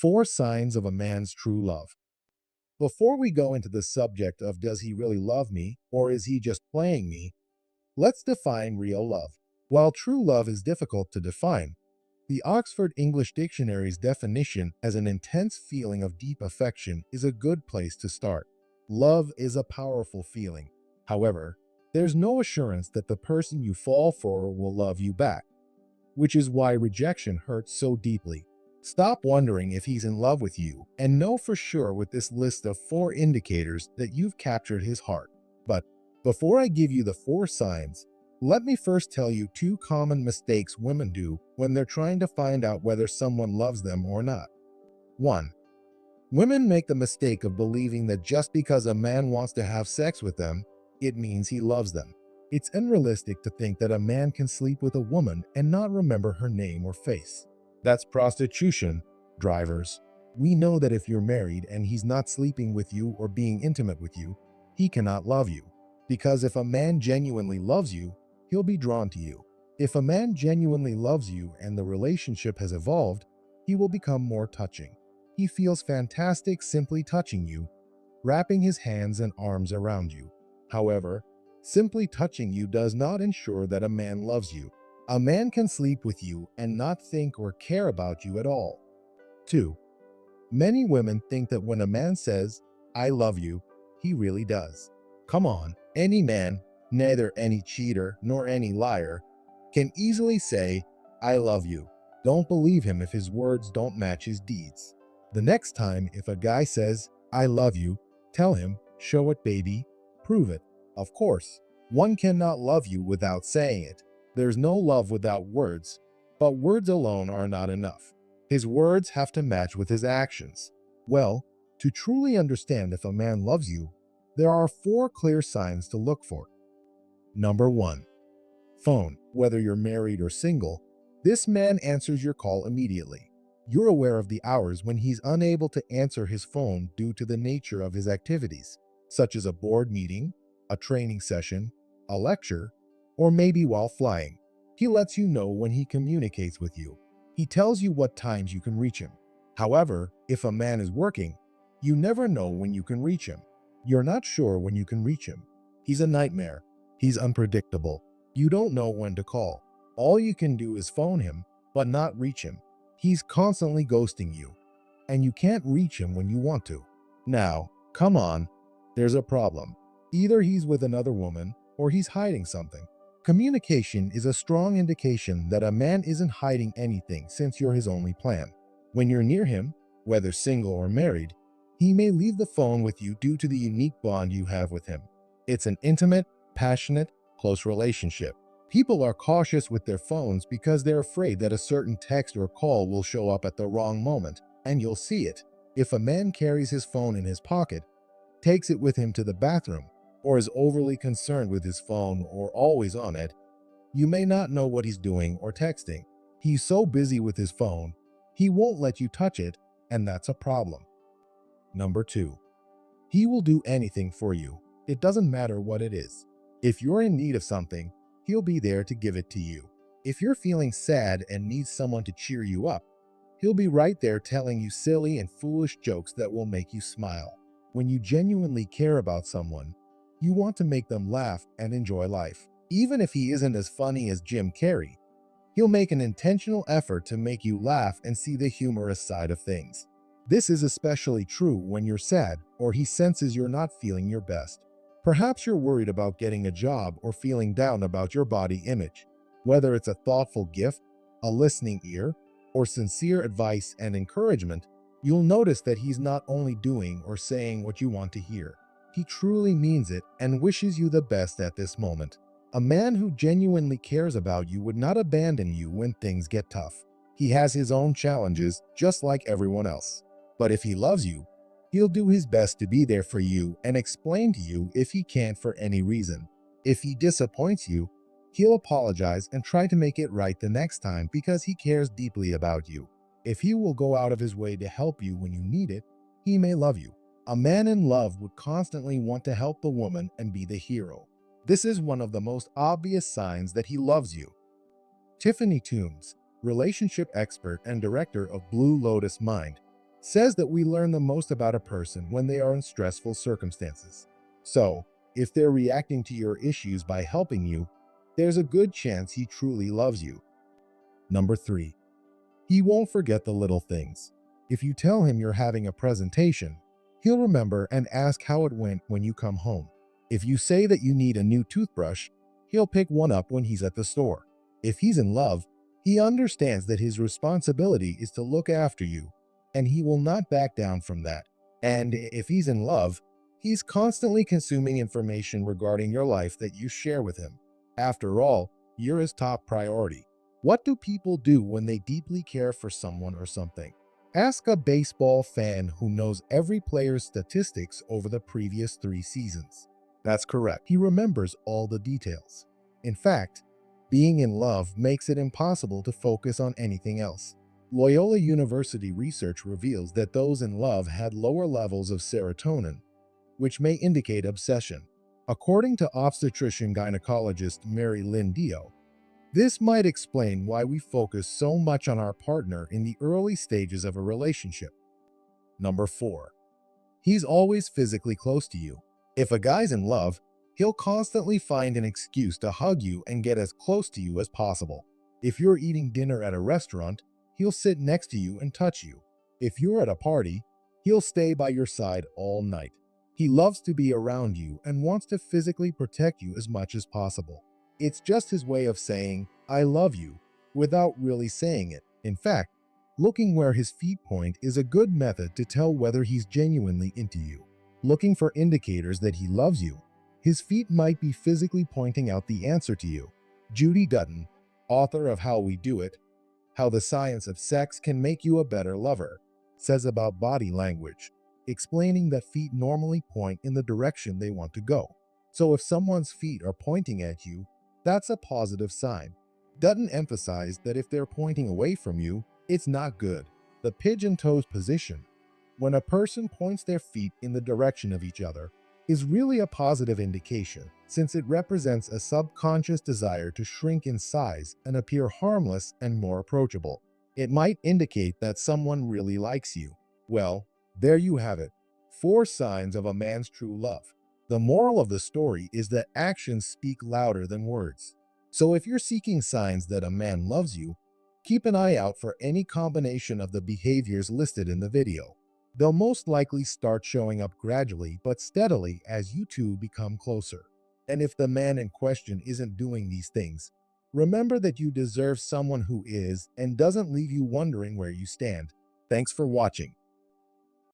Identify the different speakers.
Speaker 1: 4 signs of a man's true love. Before we go into the subject of does he really love me or is he just playing me, let's define real love. While true love is difficult to define, the Oxford English Dictionary's definition as an intense feeling of deep affection is a good place to start. Love is a powerful feeling. However, there's no assurance that the person you fall for will love you back, which is why rejection hurts so deeply. Stop wondering if he's in love with you and know for sure with this list of 4 indicators that you've captured his heart. But before I give you the 4 signs, let me first tell you 2 common mistakes women do when they're trying to find out whether someone loves them or not. 1. Women make the mistake of believing that just because a man wants to have sex with them, it means he loves them. It's unrealistic to think that a man can sleep with a woman and not remember her name or face. That's prostitution, drivers. We know that if you're married and he's not sleeping with you or being intimate with you, he cannot love you. Because if a man genuinely loves you, he'll be drawn to you. If a man genuinely loves you and the relationship has evolved, he will become more touching. He feels fantastic simply touching you, wrapping his hands and arms around you. However, simply touching you does not ensure that a man loves you. A man can sleep with you and not think or care about you at all. 2. Many women think that when a man says, "I love you," he really does. Come on, any man, neither any cheater nor any liar, can easily say, "I love you." Don't believe him if his words don't match his deeds. The next time if a guy says, "I love you," tell him, "Show it, baby. Prove it." Of course, one cannot love you without saying it. There's no love without words, but words alone are not enough. His words have to match with his actions. Well, to truly understand if a man loves you, there are 4 clear signs to look for. Number 1. Phone. Whether you're married or single, this man answers your call immediately. You're aware of the hours when he's unable to answer his phone due to the nature of his activities, such as a board meeting, a training session, a lecture, or maybe while flying. He lets you know when he communicates with you. He tells you what times you can reach him. However, if a man is working, you never know when you can reach him. You're not sure when you can reach him. He's a nightmare. He's unpredictable. You don't know when to call. All you can do is phone him, but not reach him. He's constantly ghosting you, and you can't reach him when you want to. Now, come on, there's a problem. Either he's with another woman or he's hiding something. Communication is a strong indication that a man isn't hiding anything since you're his only plan. When you're near him, whether single or married, he may leave the phone with you due to the unique bond you have with him. It's an intimate, passionate, close relationship. People are cautious with their phones because they're afraid that a certain text or call will show up at the wrong moment, and you'll see it. If a man carries his phone in his pocket, takes it with him to the bathroom, or is overly concerned with his phone or always on it, you may not know what he's doing or texting. He's so busy with his phone, he won't let you touch it, and that's a problem. Number 2. He will do anything for you. It doesn't matter what it is. If you're in need of something, he'll be there to give it to you. If you're feeling sad and need someone to cheer you up, he'll be right there telling you silly and foolish jokes that will make you smile. When you genuinely care about someone, you want to make them laugh and enjoy life. Even if he isn't as funny as Jim Carrey, he'll make an intentional effort to make you laugh and see the humorous side of things. This is especially true when you're sad or he senses you're not feeling your best. Perhaps you're worried about getting a job or feeling down about your body image. Whether it's a thoughtful gift, a listening ear, or sincere advice and encouragement, you'll notice that he's not only doing or saying what you want to hear. He truly means it and wishes you the best at this moment. A man who genuinely cares about you would not abandon you when things get tough. He has his own challenges, just like everyone else. But if he loves you, he'll do his best to be there for you and explain to you if he can't for any reason. If he disappoints you, he'll apologize and try to make it right the next time because he cares deeply about you. If he will go out of his way to help you when you need it, he may love you. A man in love would constantly want to help the woman and be the hero. This is one of the most obvious signs that he loves you. Tiffany Toombs, relationship expert and director of Blue Lotus Mind, says that we learn the most about a person when they are in stressful circumstances. So, if they're reacting to your issues by helping you, there's a good chance he truly loves you. Number 3. He won't forget the little things. If you tell him you're having a presentation, he'll remember and ask how it went when you come home. If you say that you need a new toothbrush, he'll pick one up when he's at the store. If he's in love, he understands that his responsibility is to look after you, and he will not back down from that. And if he's in love, he's constantly consuming information regarding your life that you share with him. After all, you're his top priority. What do people do when they deeply care for someone or something? Ask a baseball fan who knows every player's statistics over the previous 3 seasons. That's correct. He remembers all the details. In fact, being in love makes it impossible to focus on anything else. Loyola University research reveals that those in love had lower levels of serotonin, which may indicate obsession. According to obstetrician gynecologist Mary Lynn Dio, this might explain why we focus so much on our partner in the early stages of a relationship. Number 4. He's always physically close to you. If a guy's in love, he'll constantly find an excuse to hug you and get as close to you as possible. If you're eating dinner at a restaurant, he'll sit next to you and touch you. If you're at a party, he'll stay by your side all night. He loves to be around you and wants to physically protect you as much as possible. It's just his way of saying, "I love you," without really saying it. In fact, looking where his feet point is a good method to tell whether he's genuinely into you. Looking for indicators that he loves you, his feet might be physically pointing out the answer to you. Judy Dutton, author of How We Do It, How the Science of Sex Can Make You a Better Lover, says about body language, explaining that feet normally point in the direction they want to go. So if someone's feet are pointing at you, that's a positive sign. Dutton emphasized that if they're pointing away from you, it's not good. The pigeon-toed position, when a person points their feet in the direction of each other, is really a positive indication, since it represents a subconscious desire to shrink in size and appear harmless and more approachable. It might indicate that someone really likes you. Well, there you have it. 4 signs of a man's true love. The moral of the story is that actions speak louder than words. So if you're seeking signs that a man loves you, keep an eye out for any combination of the behaviors listed in the video. They'll most likely start showing up gradually but steadily as you two become closer. And if the man in question isn't doing these things, remember that you deserve someone who is and doesn't leave you wondering where you stand. Thanks for watching.